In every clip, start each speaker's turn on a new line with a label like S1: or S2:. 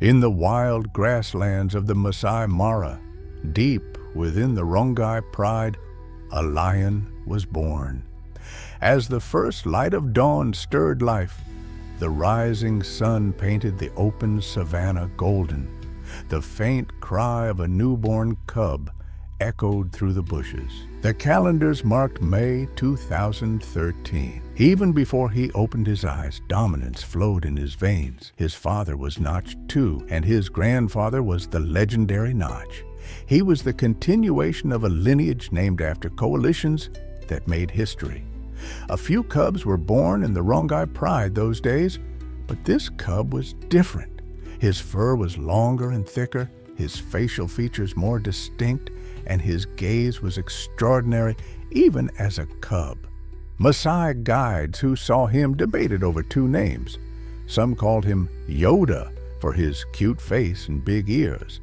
S1: In the wild grasslands of the Maasai Mara, deep within the Rongai Pride, a lion was born. As the first light of dawn stirred life, the rising sun painted the open savanna golden. The faint cry of a newborn cub echoed through the bushes. The calendars marked May 2013. Even before he opened his eyes, dominance flowed in his veins. His father was Notch II, and his grandfather was the legendary Notch. He was the continuation of a lineage named after coalitions that made history. A few cubs were born in the Rongai Pride those days, but this cub was different. His fur was longer and thicker, his facial features more distinct, and his gaze was extraordinary even as a cub. Maasai guides who saw him debated over two names. Some called him Yoda for his cute face and big ears.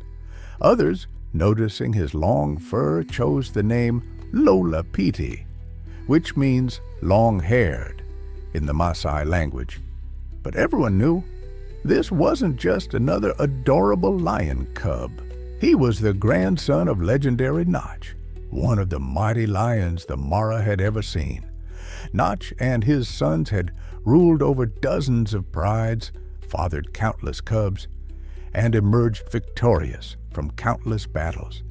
S1: Others, noticing his long fur, chose the name Lola Piti, which means long-haired in the Maasai language. But everyone knew this wasn't just another adorable lion cub. He was the grandson of legendary Notch, one of the mighty lions the Mara had ever seen. Notch and his sons had ruled over dozens of prides, fathered countless cubs, and emerged victorious from countless battles,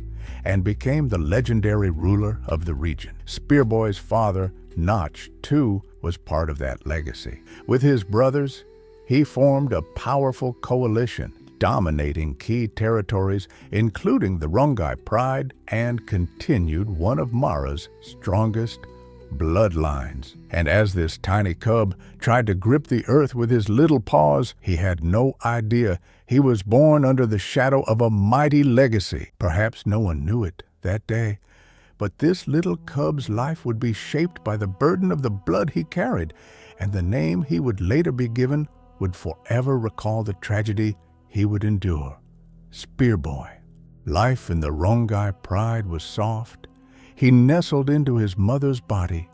S1: and became the legendary ruler of the region. SpearBoy's father, Notch II, was part of that legacy. With his brothers, he formed a powerful coalition, dominating key territories, including the Rongai Pride, and continued one of Mara's strongest bloodlines. And as this tiny cub tried to grip the earth with his little paws, he had no idea he was born under the shadow of a mighty legacy. Perhaps no one knew it that day, but this little cub's life would be shaped by the burden of the blood he carried, and the name he would later be given would forever recall the tragedy he would endure. SpearBoy. Life in the Rongai Pride was soft. He nestled into his mother's body,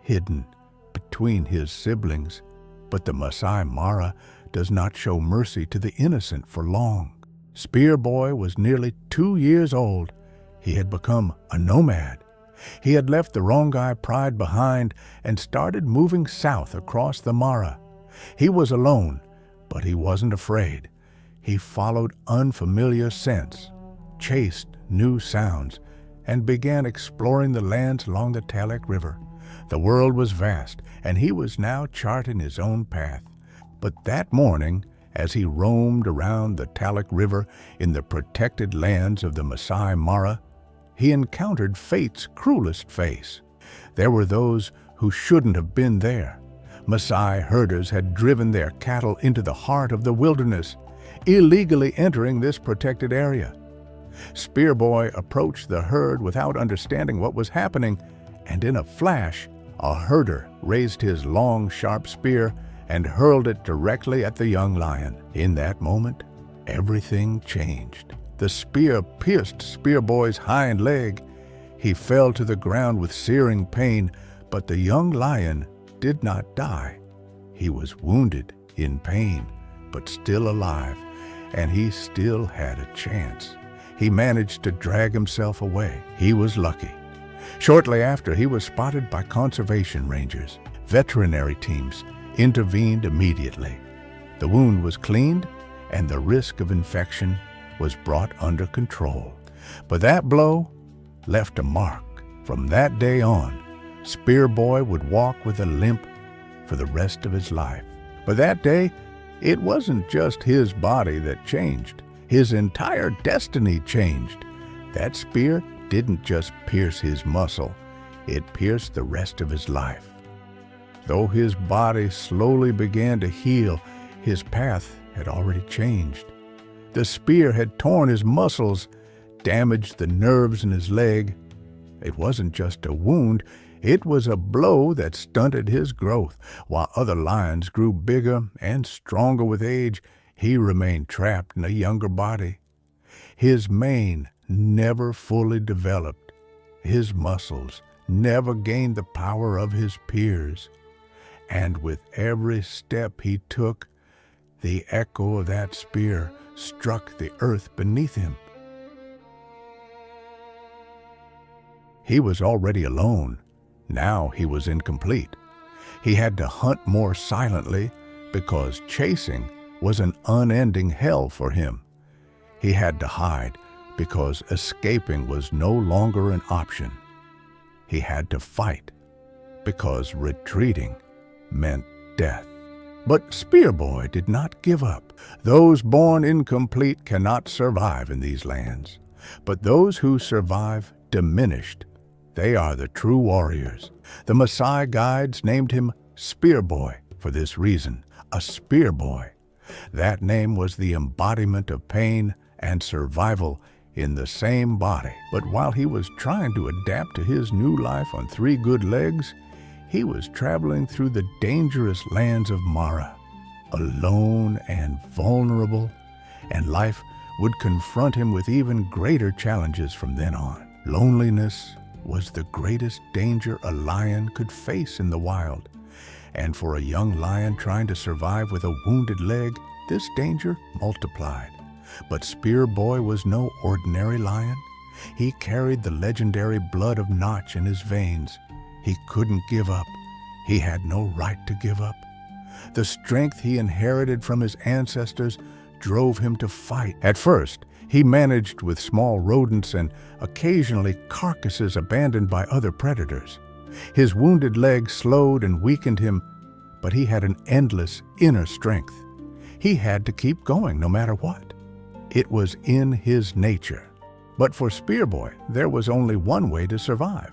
S1: hidden between his siblings. But the Maasai Mara does not show mercy to the innocent for long. SpearBoy was nearly 2 years old. He had become a nomad. He had left the Rongai Pride behind and started moving south across the Mara. He was alone, but he wasn't afraid. He followed unfamiliar scents, chased new sounds, and began exploring the lands along the Talek River. The world was vast, and he was now charting his own path. But that morning, as he roamed around the Talek River in the protected lands of the Maasai Mara, he encountered fate's cruelest face. There were those who shouldn't have been there. Maasai herders had driven their cattle into the heart of the wilderness, illegally entering this protected area. SpearBoy approached the herd without understanding what was happening, and in a flash, a herder raised his long, sharp spear and hurled it directly at the young lion. In that moment, everything changed. The spear pierced SpearBoy's hind leg. He fell to the ground with searing pain, but the young lion did not die. He was wounded, in pain, but still alive, and he still had a chance. He managed to drag himself away. He was lucky. Shortly after, he was spotted by conservation rangers. Veterinary teams intervened immediately. The wound was cleaned, and the risk of infection was brought under control. But that blow left a mark. From that day on, SpearBoy would walk with a limp for the rest of his life. But that day, it wasn't just his body that changed. His entire destiny changed. That spear didn't just pierce his muscle, it pierced the rest of his life. Though his body slowly began to heal, his path had already changed. The spear had torn his muscles, damaged the nerves in his leg. It wasn't just a wound, it was a blow that stunted his growth. While other lions grew bigger and stronger with age, he remained trapped in a younger body. His mane never fully developed. His muscles never gained the power of his peers. And with every step he took, the echo of that spear struck the earth beneath him. He was already alone. Now he was incomplete. He had to hunt more silently because chasing was an unending hell for him. He had to hide because escaping was no longer an option. He had to fight because retreating meant death. But SpearBoy did not give up. Those born incomplete cannot survive in these lands, but those who survive diminished. They are the true warriors. The Maasai guides named him SpearBoy for this reason, a spear boy. That name was the embodiment of pain and survival in the same body. But while he was trying to adapt to his new life on 3 good legs, he was traveling through the dangerous lands of Mara, alone and vulnerable, and life would confront him with even greater challenges from then on. Loneliness was the greatest danger a lion could face in the wild, and for a young lion trying to survive with a wounded leg, this danger multiplied. But SpearBoy was no ordinary lion. He carried the legendary blood of Notch in his veins. He couldn't give up. He had no right to give up. The strength he inherited from his ancestors drove him to fight. At first, he managed with small rodents and occasionally carcasses abandoned by other predators. His wounded leg slowed and weakened him, but he had an endless inner strength. He had to keep going no matter what. It was in his nature. But for SpearBoy, there was only one way to survive: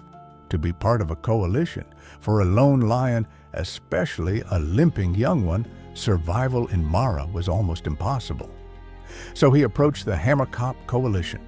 S1: to be part of a coalition. For a lone lion, especially a limping young one, survival in Mara was almost impossible. So he approached the Hammerkop Coalition.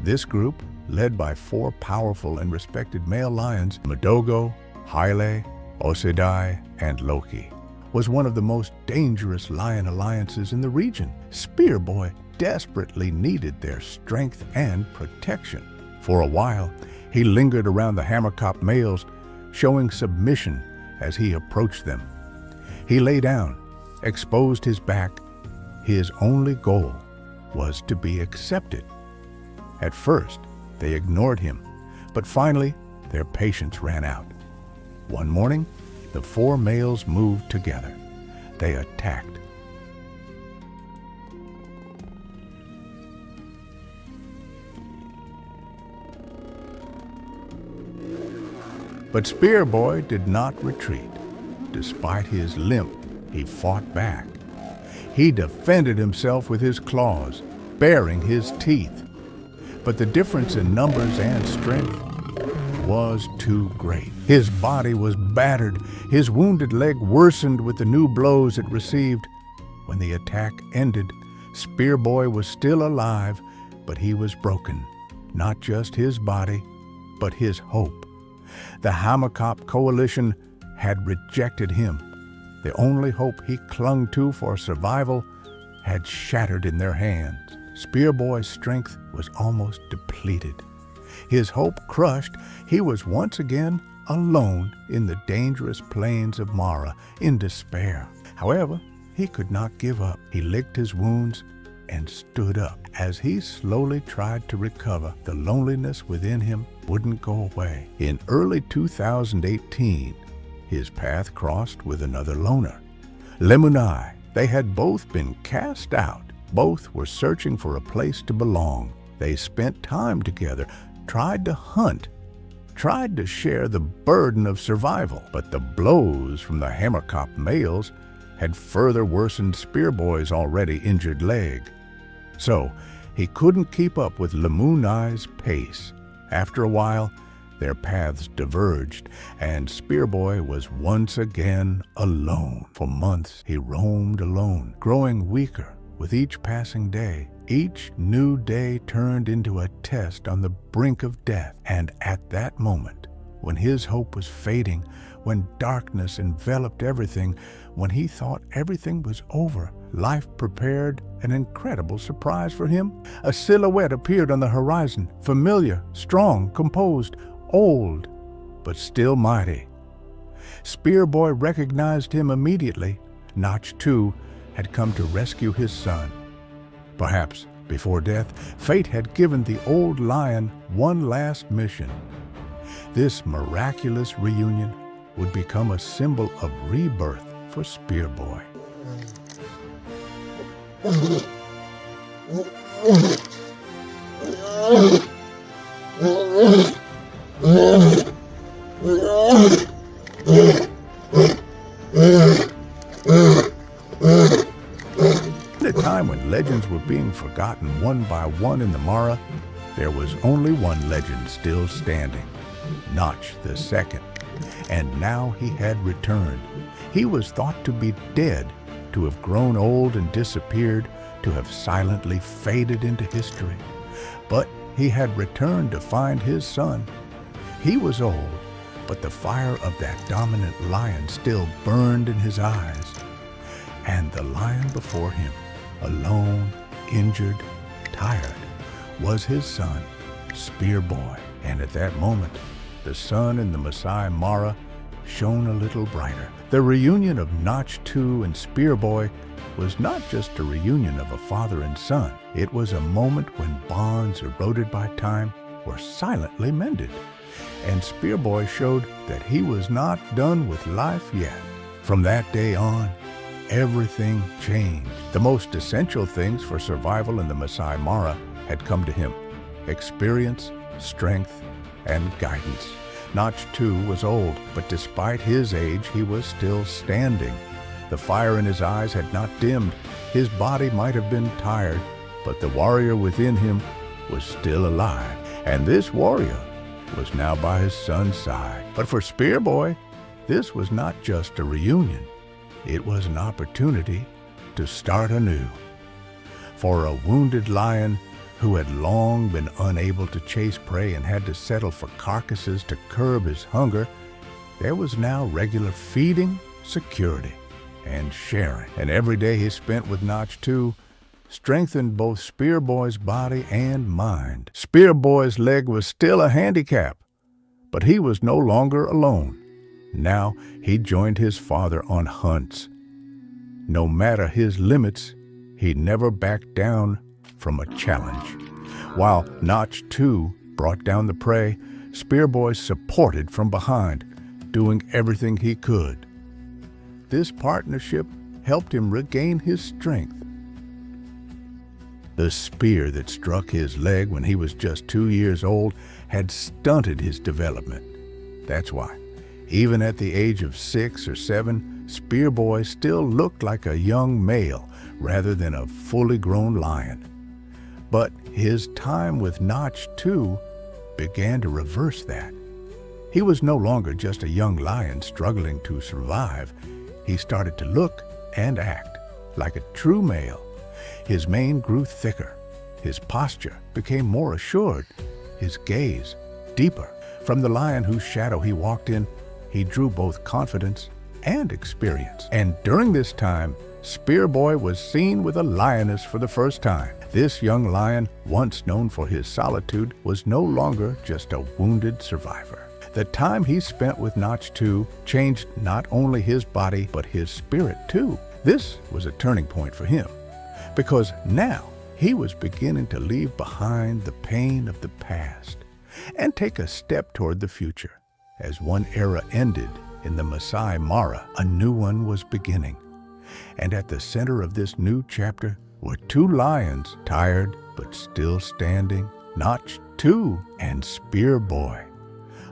S1: This group, led by 4 powerful and respected male lions, Madogo, Haile, Osedai, and Loki, was one of the most dangerous lion alliances in the region. SpearBoy desperately needed their strength and protection. For a while, he lingered around the Hammerkop males, showing submission as he approached them. He lay down, exposed his back. His only goal was to be accepted. At first, they ignored him, but finally, their patience ran out. One morning, the 4 males moved together. They attacked. But SpearBoy did not retreat. Despite his limp, he fought back. He defended himself with his claws, baring his teeth. But the difference in numbers and strength was too great. His body was battered. His wounded leg worsened with the new blows it received. When the attack ended, SpearBoy was still alive, but he was broken. Not just his body, but his hope. The Hammerkop Coalition had rejected him. The only hope he clung to for survival had shattered in their hands. SpearBoy's strength was almost depleted. His hope crushed, he was once again alone in the dangerous plains of Mara, in despair. However, he could not give up. He licked his wounds and stood up. As he slowly tried to recover, the loneliness within him wouldn't go away. In early 2018, his path crossed with another loner, Lemunai. They had both been cast out. Both were searching for a place to belong. They spent time together, tried to hunt, tried to share the burden of survival. But the blows from the Hammerkop males had further worsened SpearBoy's already injured leg. So he couldn't keep up with Lemunai's pace. After a while, their paths diverged, and SpearBoy was once again alone. For months, he roamed alone, growing weaker with each passing day. Each new day turned into a test on the brink of death. And at that moment, when his hope was fading, when darkness enveloped everything, when he thought everything was over, life prepared an incredible surprise for him. A silhouette appeared on the horizon, familiar, strong, composed, old, but still mighty. SpearBoy recognized him immediately. Notch, too, had come to rescue his son. Perhaps before death, fate had given the old lion one last mission. This miraculous reunion would become a symbol of rebirth for SpearBoy. In a time when legends were being forgotten one by one in the Mara, there was only one legend still standing, Notch the Second. And now he had returned. He was thought to be dead, to have grown old and disappeared, to have silently faded into history. But he had returned to find his son. He was old, but the fire of that dominant lion still burned in his eyes. And the lion before him, alone, injured, tired, was his son, SpearBoy. And at that moment, the sun in the Maasai Mara shone a little brighter. The reunion of Notch 2 and SpearBoy was not just a reunion of a father and son. It was a moment when bonds eroded by time were silently mended. And SpearBoy showed that he was not done with life yet. From that day on, everything changed. The most essential things for survival in the Maasai Mara had come to him: experience, strength, and guidance. Notch 2 was old, but despite his age, he was still standing. The fire in his eyes had not dimmed. His body might have been tired, but the warrior within him was still alive. And this warrior was now by his son's side. But for SpearBoy, this was not just a reunion. It was an opportunity to start anew. For a wounded lion who had long been unable to chase prey and had to settle for carcasses to curb his hunger, there was now regular feeding, security, and sharing. And every day he spent with Notch 2 strengthened both SpearBoy's body and mind. SpearBoy's leg was still a handicap, but he was no longer alone. Now he joined his father on hunts. No matter his limits, he never backed down from a challenge. While Notch 2 brought down the prey, SpearBoy supported from behind, doing everything he could. This partnership helped him regain his strength. The spear that struck his leg when he was just 2 years old had stunted his development. That's why, even at the age of 6 or 7, SpearBoy still looked like a young male rather than a fully grown lion. But his time with Notch 2 began to reverse that. He was no longer just a young lion struggling to survive. He started to look and act like a true male. His mane grew thicker. His posture became more assured. His gaze deeper. From the lion whose shadow he walked in, he drew both confidence and experience. And during this time, SpearBoy was seen with a lioness for the first time. This young lion, once known for his solitude, was no longer just a wounded survivor. The time he spent with Notch 2 changed not only his body, but his spirit too. This was a turning point for him, because now he was beginning to leave behind the pain of the past and take a step toward the future. As one era ended in the Maasai Mara, a new one was beginning. And at the center of this new chapter were two lions, tired but still standing, Notch 2 and SpearBoy,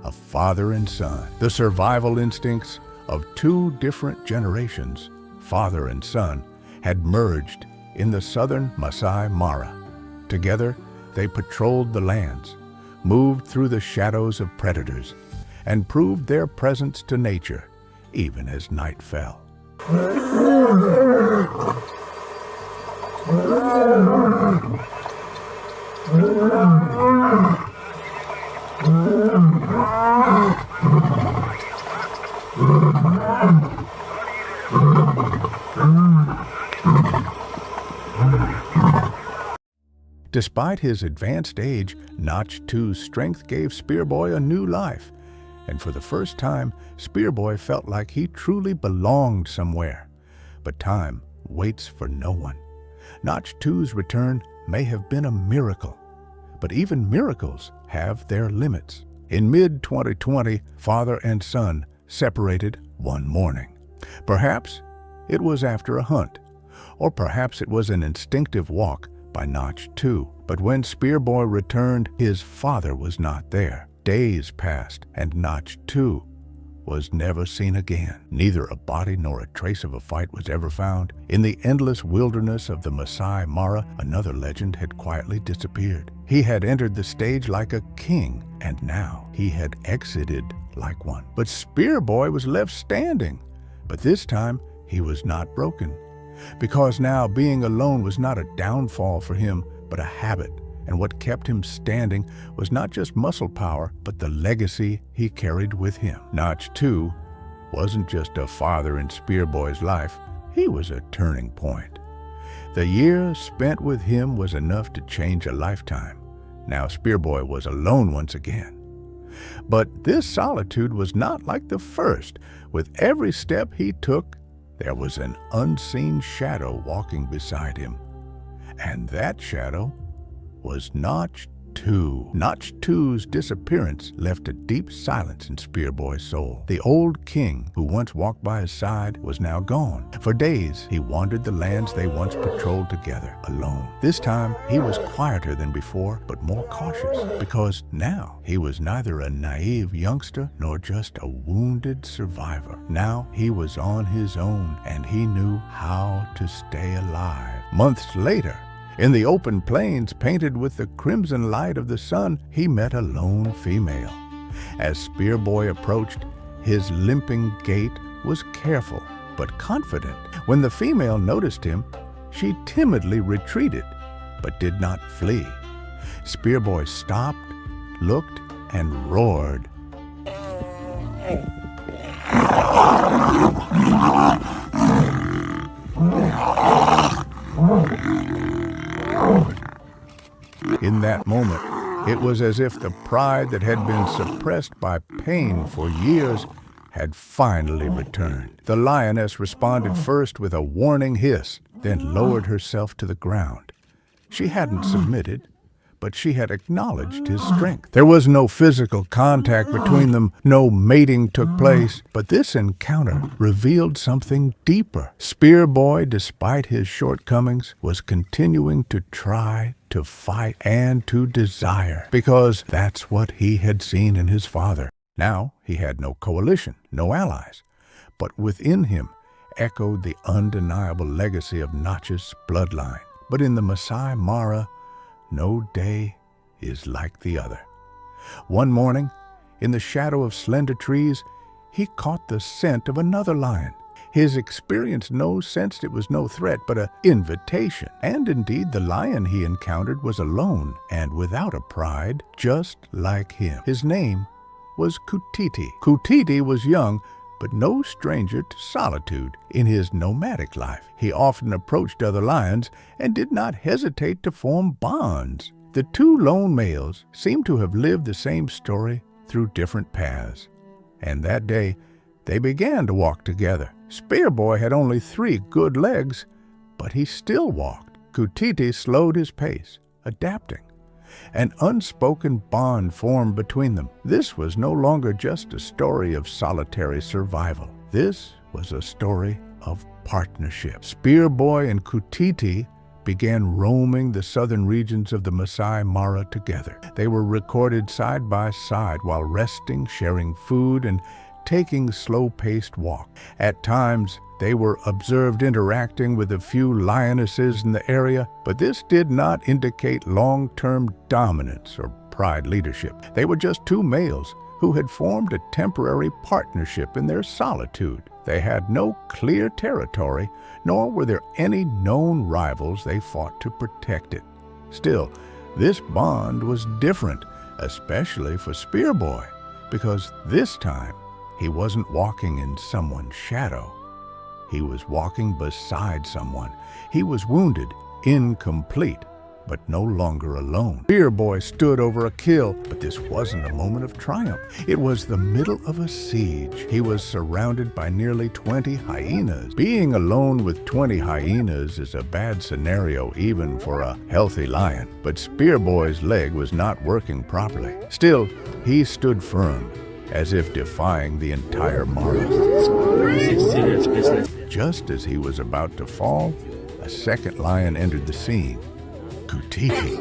S1: a father and son. The survival instincts of two different generations, father and son, had merged in the southern Maasai Mara. Together, they patrolled the lands, moved through the shadows of predators, and proved their presence to nature, even as night fell. Despite his advanced age, Notch 2's strength gave SpearBoy a new life. And for the first time, SpearBoy felt like he truly belonged somewhere. But time waits for no one. Notch 2's return may have been a miracle, but even miracles have their limits. In mid-2020, father and son separated one morning. Perhaps it was after a hunt, or perhaps it was an instinctive walk by Notch 2. But when SpearBoy returned, his father was not there. Days passed, and Notch 2 was never seen again. Neither a body nor a trace of a fight was ever found. In the endless wilderness of the Maasai Mara, another legend had quietly disappeared. He had entered the stage like a king, and now he had exited like one. But SpearBoy was left standing. But this time, he was not broken, because now being alone was not a downfall for him, but a habit. And what kept him standing was not just muscle power, but the legacy he carried with him. Notch 2 wasn't just a father in SpearBoy's life, he was a turning point. The years spent with him was enough to change a lifetime. Now SpearBoy was alone once again. But this solitude was not like the first. With every step he took, there was an unseen shadow walking beside him. And that shadow was Notch 2. Notch 2's disappearance left a deep silence in SpearBoy's soul. The old king who once walked by his side was now gone. For days, he wandered the lands they once patrolled together, alone. This time, he was quieter than before, but more cautious, because now he was neither a naive youngster nor just a wounded survivor. Now he was on his own, and he knew how to stay alive. Months later, in the open plains painted with the crimson light of the sun, he met a lone female. As SpearBoy approached, his limping gait was careful but confident. When the female noticed him, she timidly retreated but did not flee. SpearBoy stopped, looked, and roared. In that moment, it was as if the pride that had been suppressed by pain for years had finally returned. The lioness responded first with a warning hiss, then lowered herself to the ground. She hadn't submitted, but she had acknowledged his strength. There was no physical contact between them, no mating took place, but this encounter revealed something deeper. SpearBoy, despite his shortcomings, was continuing to try, to fight, and to desire, because that's what he had seen in his father. Now he had no coalition, no allies, but within him echoed the undeniable legacy of Notch's bloodline. But in the Maasai Mara, no day is like the other. One morning, in the shadow of slender trees, he caught the scent of another lion. His experienced nose sensed it was no threat, but an invitation. And indeed, the lion he encountered was alone and without a pride, just like him. His name was Kutiti. Kutiti was young, but no stranger to solitude. In his nomadic life, he often approached other lions and did not hesitate to form bonds. The two lone males seemed to have lived the same story through different paths. And that day, they began to walk together. SpearBoy had only 3 good legs, but he still walked. Kutiti slowed his pace, adapting. An unspoken bond formed between them. This was no longer just a story of solitary survival. This was a story of partnership. SpearBoy and Kutiti began roaming the southern regions of the Maasai Mara together. They were recorded side by side while resting, sharing food, and taking slow-paced walks. At times, they were observed interacting with a few lionesses in the area, but this did not indicate long-term dominance or pride leadership. They were just 2 males who had formed a temporary partnership in their solitude. They had no clear territory, nor were there any known rivals they fought to protect it. Still, this bond was different, especially for SpearBoy, because this time, he wasn't walking in someone's shadow. He was walking beside someone. He was wounded, incomplete, but no longer alone. SpearBoy stood over a kill, but this wasn't a moment of triumph. It was the middle of a siege. He was surrounded by nearly 20 hyenas. Being alone with 20 hyenas is a bad scenario even for a healthy lion, but SpearBoy's leg was not working properly. Still, he stood firm, as if defying the entire Mara. Just as he was about to fall, a second lion entered the scene, Kutiti.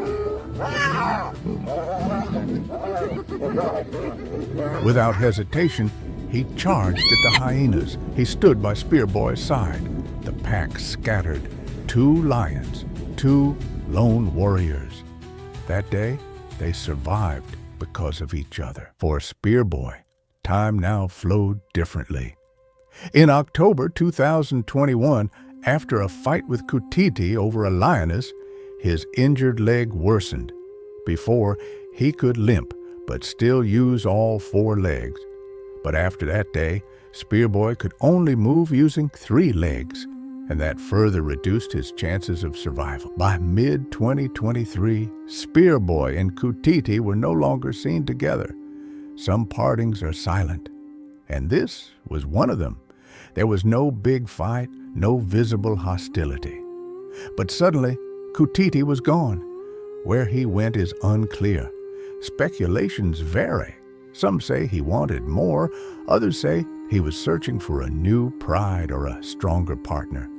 S1: Without hesitation, he charged at the hyenas. He stood by SpearBoy's side. The pack scattered. 2 lions, 2 lone warriors. That day, they survived because of each other. For SpearBoy, time now flowed differently. In October 2021, after a fight with Kutiti over a lioness, his injured leg worsened. Before, he could limp, but still use all 4 legs. But after that day, SpearBoy could only move using 3 legs, and that further reduced his chances of survival. By mid-2023, SpearBoy and Kutiti were no longer seen together. Some partings are silent, and this was one of them. There was no big fight, no visible hostility. But suddenly, Kutiti was gone. Where he went is unclear. Speculations vary. Some say he wanted more, others say he was searching for a new pride or a stronger partner.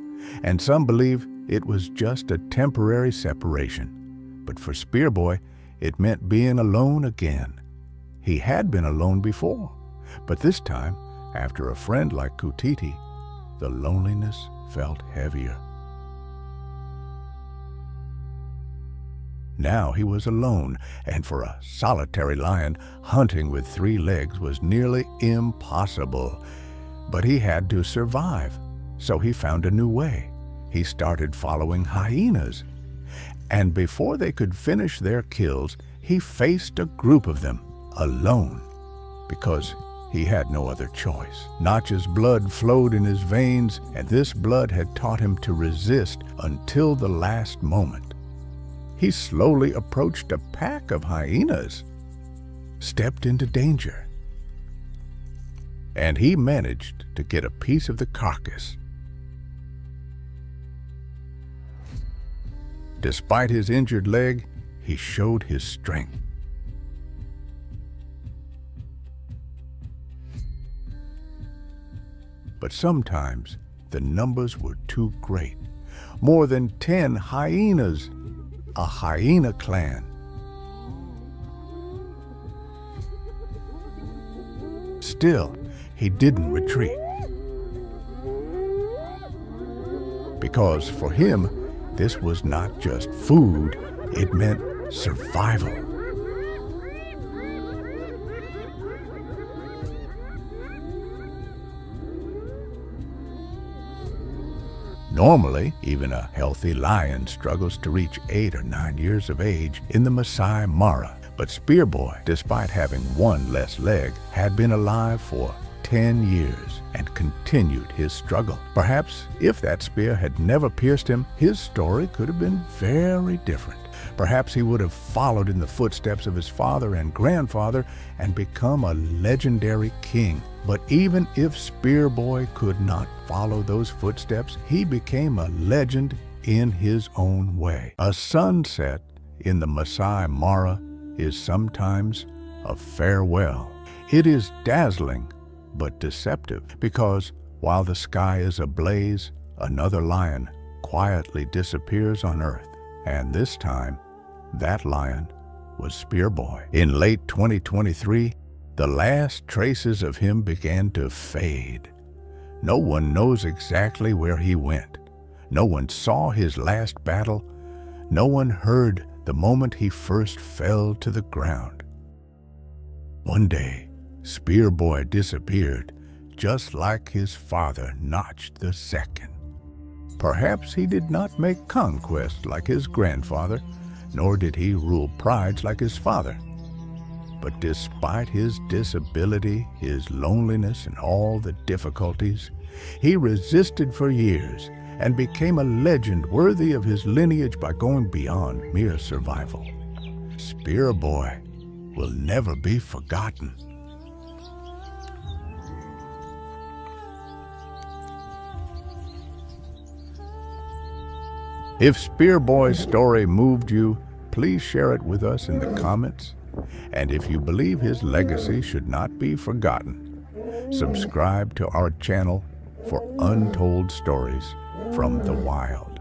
S1: And some believe it was just a temporary separation. But for SpearBoy, it meant being alone again. He had been alone before, but this time, after a friend like Kutiti, the loneliness felt heavier. Now he was alone, and for a solitary lion, hunting with 3 legs was nearly impossible. But he had to survive, so he found a new way. He started following hyenas. And before they could finish their kills, he faced a group of them, alone, because he had no other choice. Notch's blood flowed in his veins, and this blood had taught him to resist until the last moment. He slowly approached a pack of hyenas, stepped into danger, and he managed to get a piece of the carcass. Despite his injured leg, he showed his strength. But sometimes the numbers were too great. More than 10 hyenas, a hyena clan. Still, he didn't retreat. Because for him, this was not just food, it meant survival. Normally, even a healthy lion struggles to reach 8 or 9 years of age in the Maasai Mara. But SpearBoy, despite having 1 less leg, had been alive for 10 years and continued his struggle. Perhaps if that spear had never pierced him, his story could have been very different. Perhaps he would have followed in the footsteps of his father and grandfather and become a legendary king. But even if SpearBoy could not follow those footsteps, he became a legend in his own way. A sunset in the Maasai Mara is sometimes a farewell. It is dazzling but deceptive, because while the sky is ablaze, another lion quietly disappears on Earth. And this time, that lion was SpearBoy. In late 2023, the last traces of him began to fade. No one knows exactly where he went. No one saw his last battle. No one heard the moment he first fell to the ground. One day, SpearBoy disappeared, just like his father, Notch II. Perhaps he did not make conquest like his grandfather, nor did he rule prides like his father. But despite his disability, his loneliness, and all the difficulties, he resisted for years, and became a legend worthy of his lineage by going beyond mere survival. SpearBoy will never be forgotten. If SpearBoy's story moved you, please share it with us in the comments. And if you believe his legacy should not be forgotten, subscribe to our channel for untold stories from the wild.